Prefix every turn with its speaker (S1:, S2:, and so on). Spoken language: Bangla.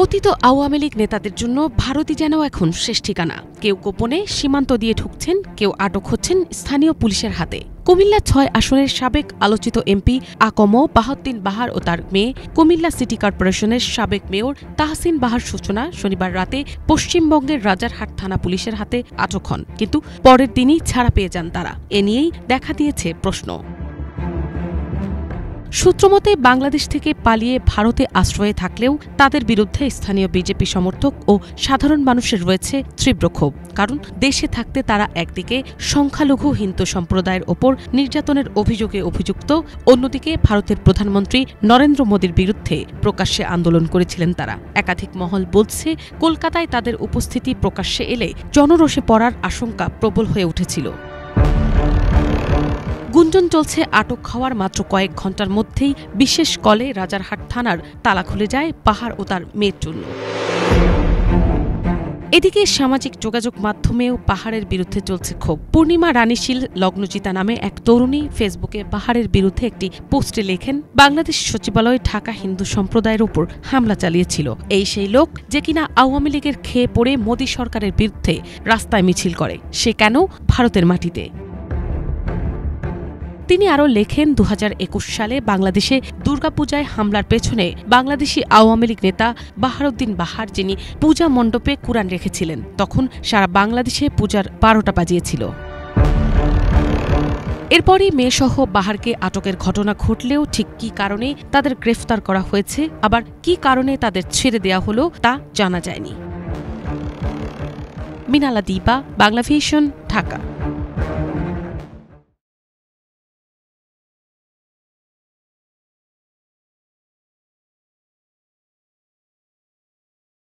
S1: পতিত আওয়ামী লীগ নেতাদের জন্য ভারতই যেন এখন শেষ ঠিকানা। কেউ গোপনে সীমান্ত দিয়ে ঢুকছেন, কেউ আটক হচ্ছেন স্থানীয় পুলিশের হাতে। কুমিল্লা ৬ আসনের সাবেক আলোচিত এমপি আকম বাহাউদ্দিন বাহার ও তার মেয়ে, কুমিল্লা সিটি কর্পোরেশনের সাবেক মেয়র তাহসিন বাহার সূচনা শনিবার রাতে পশ্চিমবঙ্গের রাজারহাট থানা পুলিশের হাতে আটক হন, কিন্তু পরের দিনই ছাড়া পেয়ে যান তারা। এ নিয়েই দেখা দিয়েছে প্রশ্ন। সূত্রমতে বাংলাদেশ থেকে পালিয়ে ভারতে আশ্রয়ে থাকলেও তাদের বিরুদ্ধে স্থানীয় বিজেপি সমর্থক ও সাধারণ মানুষের রয়েছে তীব্র ক্ষোভ। কারণ দেশে থাকতে তারা একদিকে সংখ্যালঘু হিন্দু সম্প্রদায়ের ওপর নির্যাতনের অভিযোগে অভিযুক্ত, অন্যদিকে ভারতের প্রধানমন্ত্রী নরেন্দ্র মোদীর বিরুদ্ধে প্রকাশ্যে আন্দোলন করেছিলেন তারা। একাধিক মহল বলছে, কলকাতায় তাদের উপস্থিতি প্রকাশ্যে এলে জনরোষে পড়ার আশঙ্কা প্রবল হয়ে উঠেছিল। গুঞ্জন চলছে আটক হওয়ার মাত্র কয়েক ঘণ্টার মধ্যেই বিশেষ কলে রাজারহাট থানার তালা খুলে যায় বাহার ও তার মেয়ের জন্য। এদিকে সামাজিক যোগাযোগ মাধ্যমেও বাহারের বিরুদ্ধে চলছে ক্ষোভ। পূর্ণিমা রানীশীল লগ্নজিতা নামে এক তরুণী ফেসবুকে বাহারের বিরুদ্ধে একটি পোস্টে লেখেন, বাংলাদেশ সচিবালয় ঢাকা হিন্দু সম্প্রদায়ের উপর হামলা চালিয়েছিল। এই সেই লোক যে কিনা আওয়ামী লীগের খেয়ে পড়ে মোদী সরকারের বিরুদ্ধে রাস্তায় মিছিল করে, সে কেন ভারতের মাটিতে? তিনি আরও লেখেন, ২০২১ সালে বাংলাদেশে দুর্গাপূজায় হামলার পেছনে বাংলাদেশি আওয়ামী লীগ নেতা বাহারউদ্দিন বাহার, যিনি পূজা মণ্ডপে কুরআন রেখেছিলেন, তখন সারা বাংলাদেশে পূজার ১২টা বাজিয়েছিল। এরপরই মেয়েসহ বাহারকে আটকের ঘটনা ঘটলেও ঠিক কী কারণে তাদের গ্রেফতার করা হয়েছে, আবার কী কারণে তাদের ছেড়ে দেওয়া হলো, তা জানা যায়নি। মিনালা দীপা, বাংলাভিশন, ঢাকা।